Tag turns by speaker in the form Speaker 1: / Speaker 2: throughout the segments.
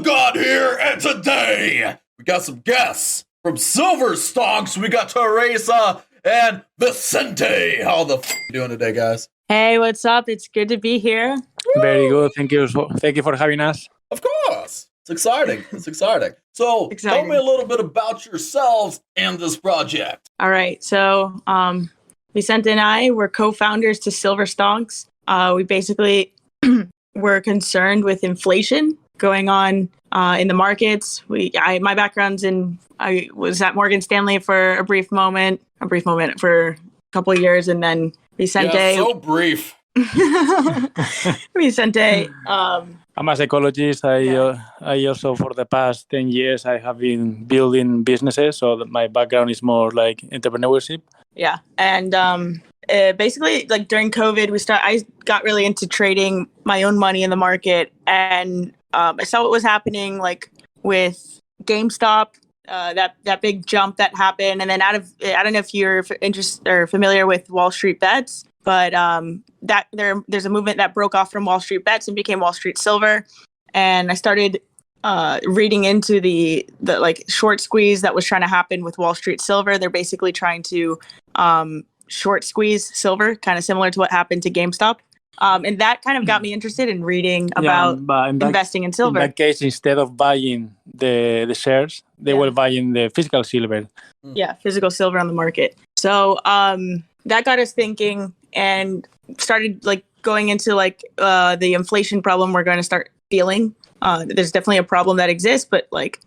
Speaker 1: God here, and today we got some guests from Silver Stonks. We got Teresa and Vicente. How the you doing today, guys?
Speaker 2: Hey, what's up? It's good to be here.
Speaker 3: Very good. Thank you for having us.
Speaker 1: Of course. It's exciting. So tell me a little bit about yourselves and this project.
Speaker 2: All right. So Vicente and I were co-founders to Silver Stonks. We basically were concerned with inflation going on in the markets. My background's I was at Morgan Stanley for a brief moment for a couple of years, and then Vicente.
Speaker 1: Yeah, so brief.
Speaker 2: Vicente.
Speaker 3: I'm a psychologist. I also, for the past 10 years, I have been building businesses. So my background is more like entrepreneurship.
Speaker 2: Yeah. And basically, like during COVID, I got really into trading my own money in the market. And I saw what was happening like with GameStop, that big jump that happened. And then I don't know if you're interested or familiar with Wall Street Bets, but there's a movement that broke off from Wall Street Bets and became Wall Street Silver. And I started reading into the like short squeeze that was trying to happen with Wall Street Silver. They're basically trying to short squeeze silver, kind of similar to what happened to GameStop. And that kind of got me interested in reading about investing in silver.
Speaker 3: In that case, instead of buying the shares, they were buying the physical silver.
Speaker 2: Yeah, physical silver on the market. So that got us thinking and started like going into like the inflation problem we're going to start feeling. There's definitely a problem that exists, but like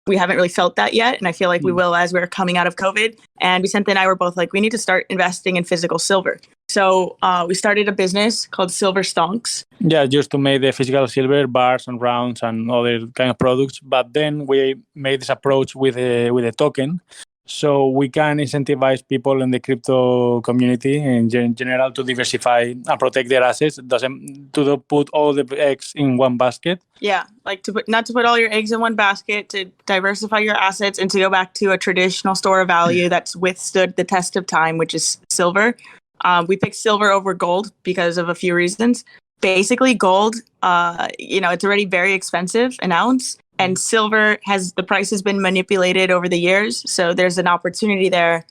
Speaker 2: we haven't really felt that yet. And I feel like we will as we're coming out of COVID. And Vicente and I were both like, we need to start investing in physical silver. So we started a business called Silver Stonks.
Speaker 3: Yeah, just to make the physical silver bars and rounds and other kind of products. But then we made this approach with a token. So we can incentivize people in the crypto community in general to diversify and protect their assets. To put all the eggs in one basket.
Speaker 2: Yeah, like not to put all your eggs in one basket, to diversify your assets and to go back to a traditional store of value that's withstood the test of time, which is silver. We picked silver over gold because of a few reasons. Basically, gold, it's already very expensive an ounce. And silver the price has been manipulated over the years. So there's an opportunity there.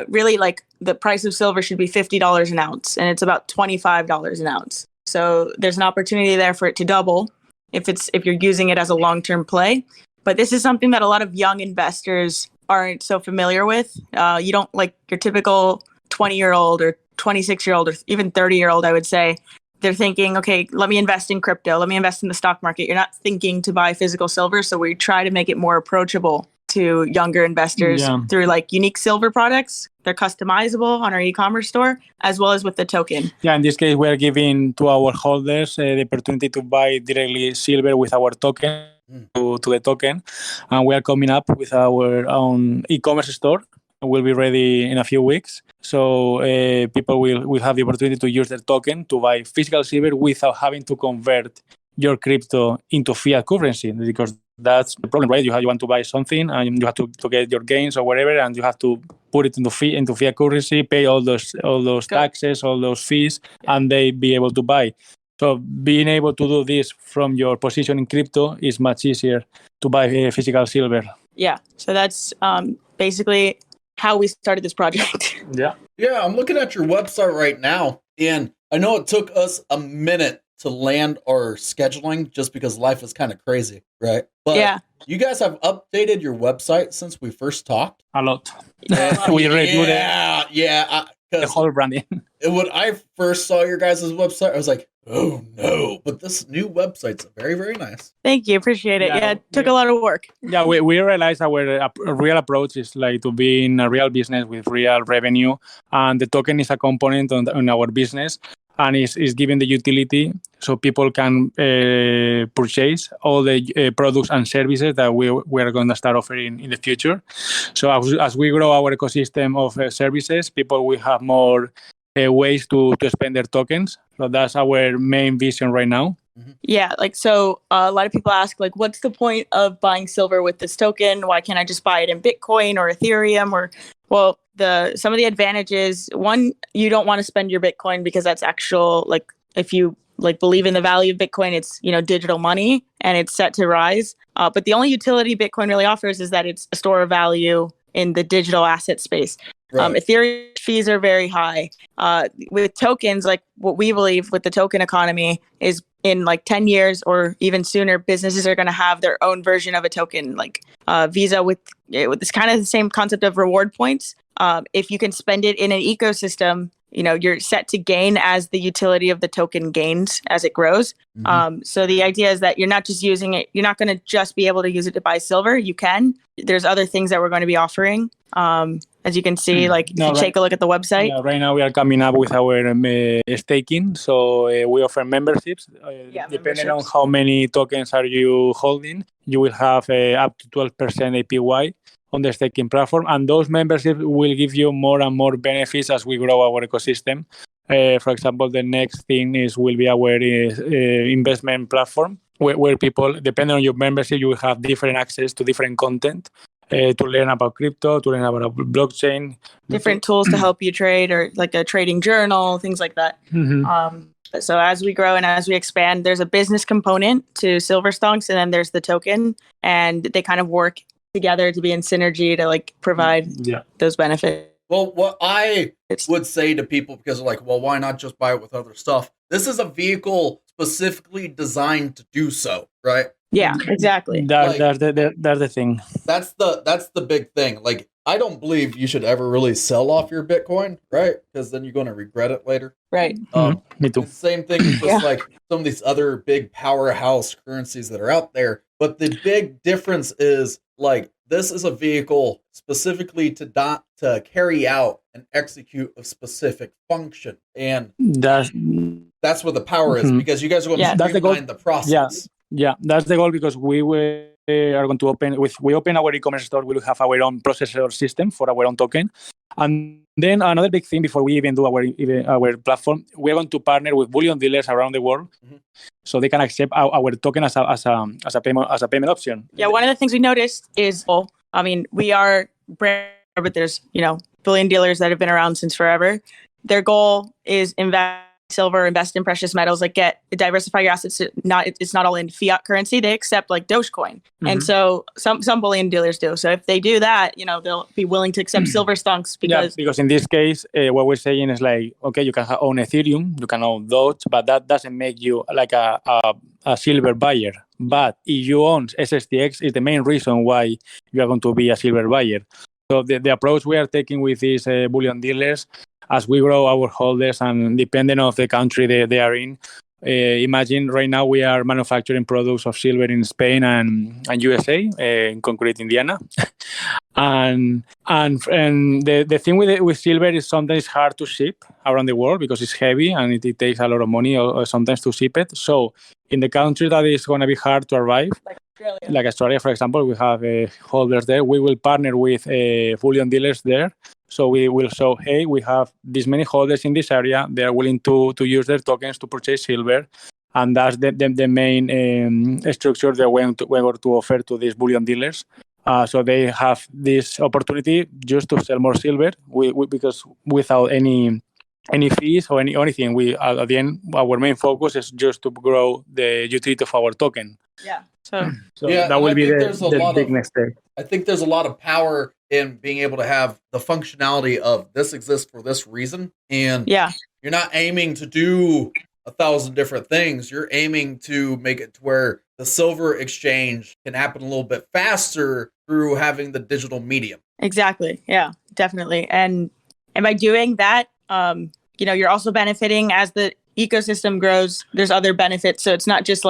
Speaker 2: Really, like the price of silver should be $50 an ounce, and it's about $25 an ounce. So there's an opportunity there for it to double if you're using it as a long-term play. But this is something that a lot of young investors aren't so familiar with. You don't like your typical 20-year-old or 26-year-old or even 30-year-old, I would say. They're thinking, okay, let me invest in crypto. Let me invest in the stock market. You're not thinking to buy physical silver. So we try to make it more approachable to younger investors through like unique silver products. They're customizable on our e-commerce store, as well as with the token.
Speaker 3: Yeah, in this case, we're giving to our holders the opportunity to buy directly silver with our token to the token. And we are coming up with our own e-commerce store. Will be ready in a few weeks. So people will have the opportunity to use their token to buy physical silver without having to convert your crypto into fiat currency, because that's the problem, right? You want to buy something and you have to get your gains or whatever, and you have to put it into fiat currency, pay all those taxes, all those fees, and they be able to buy. So being able to do this from your position in crypto is much easier to buy physical silver.
Speaker 2: Yeah. So that's basically how we started this project.
Speaker 1: Yeah, I'm looking at your website right now, and I know it took us a minute to land our scheduling just because life is kind of crazy, right? But you guys have updated your website since we first talked?
Speaker 3: A lot. We reviewed it.
Speaker 1: Yeah.
Speaker 3: The whole branding.
Speaker 1: When I first saw your guys' website, I was like, oh no, but this new website's very, very nice.
Speaker 2: Thank you. Appreciate it. Yeah, it took a lot of work.
Speaker 3: Yeah, we realized our real approach is like to be in a real business with real revenue, and the token is a component on our business, and is giving the utility so people can purchase all the products and services that we are going to start offering in the future. So as we grow our ecosystem of services, people will have more ways to spend their tokens. So that's our main vision right now.
Speaker 2: Yeah, like so a lot of people ask like, what's the point of buying silver with this token? Why can't I just buy it in Bitcoin or Ethereum? Well, some of the advantages, one, you don't want to spend your Bitcoin because that's actual, like if you like believe in the value of Bitcoin. It's, digital money and it's set to rise. But the only utility Bitcoin really offers is that it's a store of value in the digital asset space. Right. Ethereum fees are very high. With tokens, like what we believe with the token economy is in like 10 years or even sooner, businesses are going to have their own version of a token, like Visa with this kind of the same concept of reward points. If you can spend it in an ecosystem, you're set to gain as the utility of the token gains as it grows. Mm-hmm. So the idea is that you're not just using it. You're not going to just be able to use it to buy silver. You can. There's other things that we're going to be offering. As you can see, take a look at the website.
Speaker 3: Yeah, right now we are coming up with our staking. So we offer memberships. Depending on how many tokens are you holding, you will have up to 12% APY on the staking platform. And those memberships will give you more and more benefits as we grow our ecosystem. For example, the next thing will be our investment platform, where people, depending on your membership, you will have different access to different content. To learn about crypto, to learn about blockchain.
Speaker 2: Different tools to help you trade, or like a trading journal, things like that. Mm-hmm. So as we grow and as we expand, there's a business component to Silver Stonks, and then there's the token, and they kind of work together to be in synergy to provide those benefits.
Speaker 1: Well, what I would say to people, because they're like, well, why not just buy it with other stuff? This is a vehicle specifically designed to do so, right?
Speaker 2: Yeah, exactly.
Speaker 3: That's the thing.
Speaker 1: That's the big thing. I don't believe you should ever really sell off your Bitcoin, right? Because then you're going to regret it later.
Speaker 2: Right.
Speaker 3: Me too.
Speaker 1: The same thing with just some of these other big powerhouse currencies that are out there. But the big difference is this is a vehicle specifically to carry out and execute a specific function, and that's what the power is. Because you guys are going to streamline the process.
Speaker 3: Yeah, that's the goal, because we are going to open our e-commerce store. We will have our own processor system for our own token. And then another big thing before we even do our platform, we're going to partner with bullion dealers around the world, so they can accept our token as a payment option.
Speaker 2: Yeah, one of the things we noticed is, we are brand, but there's bullion dealers that have been around since forever. Their goal is invest silver, invest in precious metals, diversify your assets. It's not all in fiat currency. They accept Dogecoin. And so some bullion dealers do. So if they do that, they'll be willing to accept Silver Stonks
Speaker 3: because in this case, what we're saying is okay, you can own Ethereum, you can own Doge, but that doesn't make you a silver buyer. But if you own SSTX, is the main reason why you are going to be a silver buyer. So the approach we are taking with these bullion dealers, as we grow our holders, and depending on the country they are in, imagine right now we are manufacturing products of silver in Spain and USA, in concrete Indiana. and the thing with silver is sometimes it's hard to ship around the world because it's heavy and it takes a lot of money sometimes to ship it. So in the country that is going to be hard to arrive, like Australia, for example, we have holders there. We will partner with bullion dealers there. So we will show, hey, we have this many holders in this area. They are willing to use their tokens to purchase silver. And that's the main structure that we're going to offer to these bullion dealers. So they have this opportunity just to sell more silver because without any fees or anything. At the end, our main focus is just to grow the utility of our token.
Speaker 2: Yeah.
Speaker 3: So that will be the big next step.
Speaker 1: I think there's a lot of power in being able to have the functionality of this exists for this reason. And you're not aiming to do 1,000 different things. You're aiming to make it to where the silver exchange can happen a little bit faster through having the digital medium.
Speaker 2: Exactly. Yeah, definitely. And by doing that, you're also benefiting as the ecosystem grows. There's other benefits. So it's not just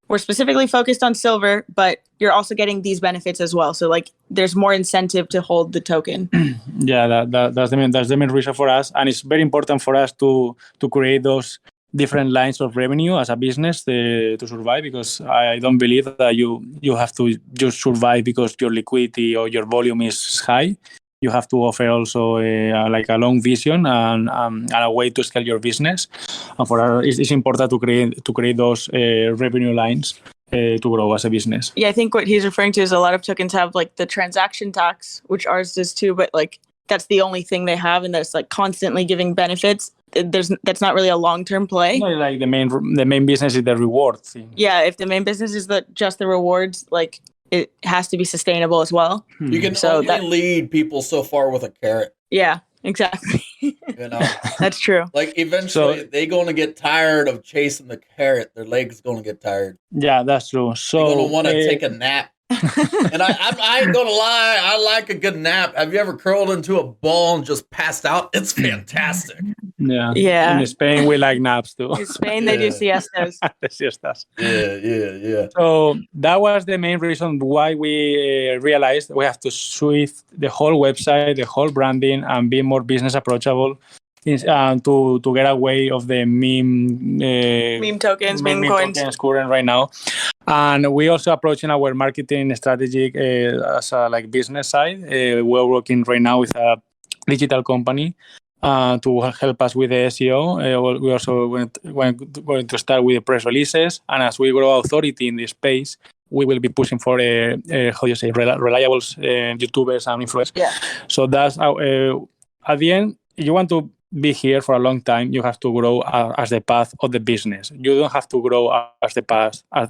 Speaker 2: we're specifically focused on silver, but you're also getting these benefits as well. So there's more incentive to hold the token.
Speaker 3: Yeah, that's the main reason for us. And it's very important for us to create those different lines of revenue as a business to survive, because I don't believe that you have to just survive because your liquidity or your volume is high. You have to offer also a long vision and a way to scale your business. And for us, it's important to create those revenue lines to grow as a business.
Speaker 2: Yeah, I think what he's referring to is a lot of tokens have the transaction tax, which ours does too. But that's the only thing they have and that's like constantly giving benefits, that's not really a long-term play.
Speaker 3: No, like the main business is the reward thing.
Speaker 2: Yeah, if the main business is just the rewards, like it has to be sustainable as well.
Speaker 1: You can only lead people so far with a carrot.
Speaker 2: Yeah, exactly.
Speaker 1: You know,
Speaker 2: that's true.
Speaker 1: Like eventually they're going to get tired of chasing the carrot. Their legs going to get tired.
Speaker 3: Yeah, that's true. So
Speaker 1: they're going to want to take a nap. And I ain't gonna lie, I like a good nap. Have you ever curled into a ball and just passed out? It's fantastic.
Speaker 3: Yeah. In Spain, we like naps too.
Speaker 2: In Spain, they do siestas.
Speaker 1: Yeah.
Speaker 3: So that was the main reason why we realized we have to shift the whole website, the whole branding, and be more business approachable. To get away of the
Speaker 2: meme tokens, meme coins
Speaker 3: current right now, and we also approaching our marketing strategy as a like business side. We're working right now with a digital company to help us with the SEO. We also going to start with the press releases, and as we grow authority in this space, we will be pushing for reliable YouTubers and influencers.
Speaker 2: Yeah.
Speaker 3: So that's at the end, you want to be here for a long time, you have to grow as the path of the business. You don't have to grow as the path. As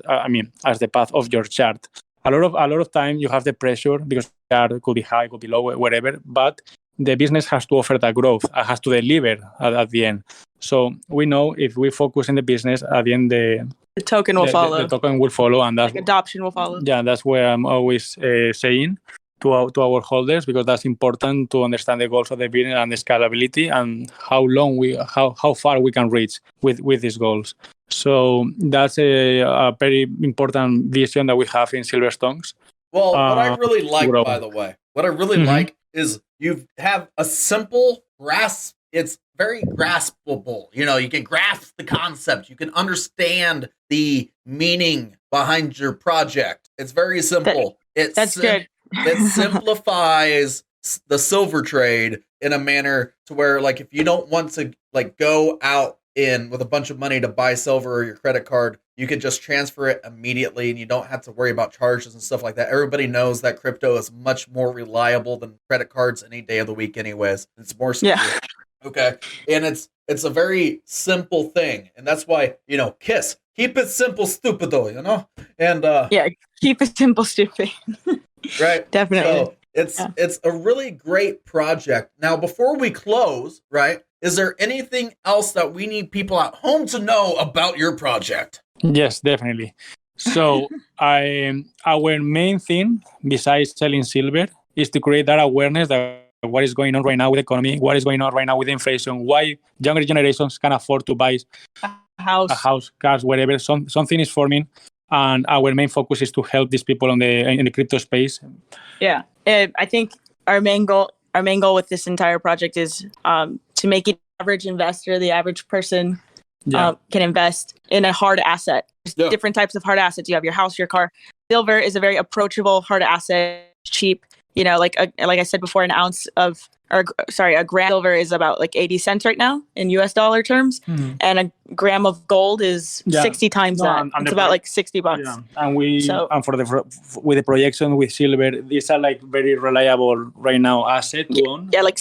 Speaker 3: the path of your chart. A lot of time you have the pressure because the chart could be high, could be low, whatever. But the business has to offer that growth. It has to deliver at the end. So we know if we focus in the business, at the end the
Speaker 2: token will follow.
Speaker 3: The token will follow, and that's
Speaker 2: adoption will follow.
Speaker 3: Yeah, that's where I'm always saying to our holders, because that's important to understand the goals of the business and the scalability and how far we can reach with these goals. So that's a very important vision that we have in Silver Stonks.
Speaker 1: Well, what I really like, by the way, like is you have a simple grasp. It's very graspable. You know, you can grasp the concept. You can understand the meaning behind your project. It's very simple.
Speaker 2: That's good.
Speaker 1: It simplifies the silver trade in a manner to where, like, if you don't want to like go out in with a bunch of money to buy silver or your credit card, you could just transfer it immediately and you don't have to worry about charges and stuff like that. Everybody knows that crypto is much more reliable than credit cards any day of the week anyways. It's more secure. Yeah. Okay. And it's a very simple thing. And that's why, you know, KISS. Keep it simple, stupido, you know? And
Speaker 2: yeah, keep it simple, stupid.
Speaker 1: Right.
Speaker 2: Definitely.
Speaker 1: So it's a really great project. Now, before we close, right, is there anything else that we need people at home to know about your project?
Speaker 3: Yes, definitely. So our main thing, besides selling silver, is to create that awareness that what is going on right now with the economy, what is going on right now with inflation, why younger generations can afford to buy a house, cars, whatever. Something is forming. And our main focus is to help these people in the crypto space.
Speaker 2: Yeah, I think our main goal with this entire project is to make it average investor, the average person can invest in a hard asset. There's different types of hard assets. You have your house, your car. Silver is a very approachable hard asset, cheap. You know, like I said before, a gram of silver is about like 80 cents right now in US dollar terms, and a gram of gold is 60 times that. It's about like $60.
Speaker 3: Yeah. And with the projection with silver, these are like very reliable right now asset to own.
Speaker 2: Yeah, like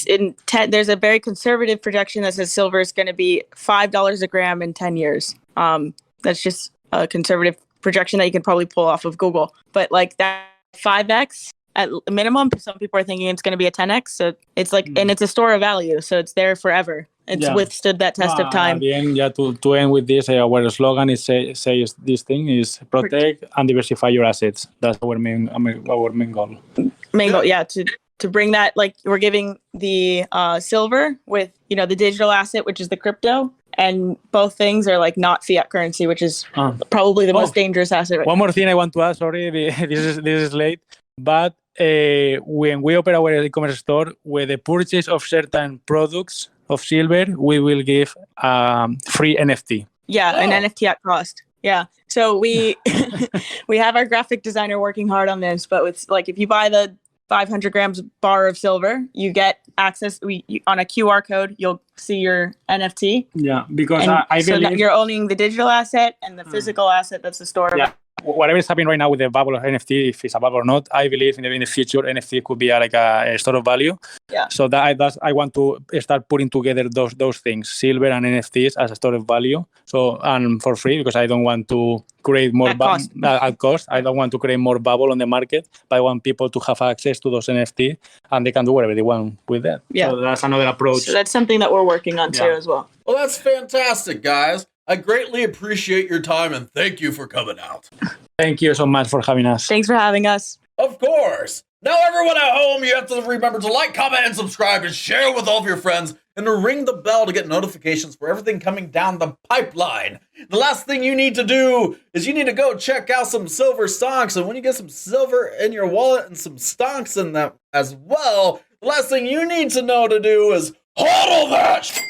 Speaker 2: there's a very conservative projection that says silver is going to be $5 a gram in 10 years. That's just a conservative projection that you can probably pull off of Google, but like that 5x. At minimum, some people are thinking it's going to be a 10x. So it's like, and it's a store of value. So it's there forever. It's withstood that test of time.
Speaker 3: At the end, to end with this, our slogan is says this thing is protect and diversify your assets. That's our main goal.
Speaker 2: Main goal, yeah. To bring that, like we're giving the silver with, you know, the digital asset, which is the crypto. And both things are like not fiat currency, which is probably the most dangerous asset.
Speaker 3: One more thing I want to add. Sorry, this is late. But when we open our e-commerce store, with the purchase of certain products of silver, we will give free NFT.
Speaker 2: Yeah, an NFT at cost. Yeah. So we we have our graphic designer working hard on this, but it's like if you buy the 500 grams bar of silver, you get access on a QR code. You'll see your NFT.
Speaker 3: Yeah, because I
Speaker 2: so
Speaker 3: believe
Speaker 2: you're owning the digital asset and the physical asset. That's the store.
Speaker 3: Yeah, whatever is happening right now with the bubble of NFT, if it's a bubble or not, I believe in the future NFT could be like a store of value.
Speaker 2: Yeah.
Speaker 3: So I want to start putting together those things, silver and NFTs as a store of value. So and for free, because I don't want to create more at cost. I don't want to create more bubble on the market, but I want people to have access to those NFT and they can do whatever they want with that.
Speaker 2: Yeah.
Speaker 3: So that's another approach.
Speaker 2: So that's something that we're working on too as well.
Speaker 1: Well, that's fantastic, guys. I greatly appreciate your time and thank you for coming out.
Speaker 3: Thank you so much for having us.
Speaker 2: Thanks for having us.
Speaker 1: Of course. Now, everyone at home, you have to remember to like, comment, and subscribe, and share with all of your friends, and to ring the bell to get notifications for everything coming down the pipeline. The last thing you need to do is you need to go check out some silver stonks, and when you get some silver in your wallet and some stonks in that as well, the last thing you need to know to do is HODL that!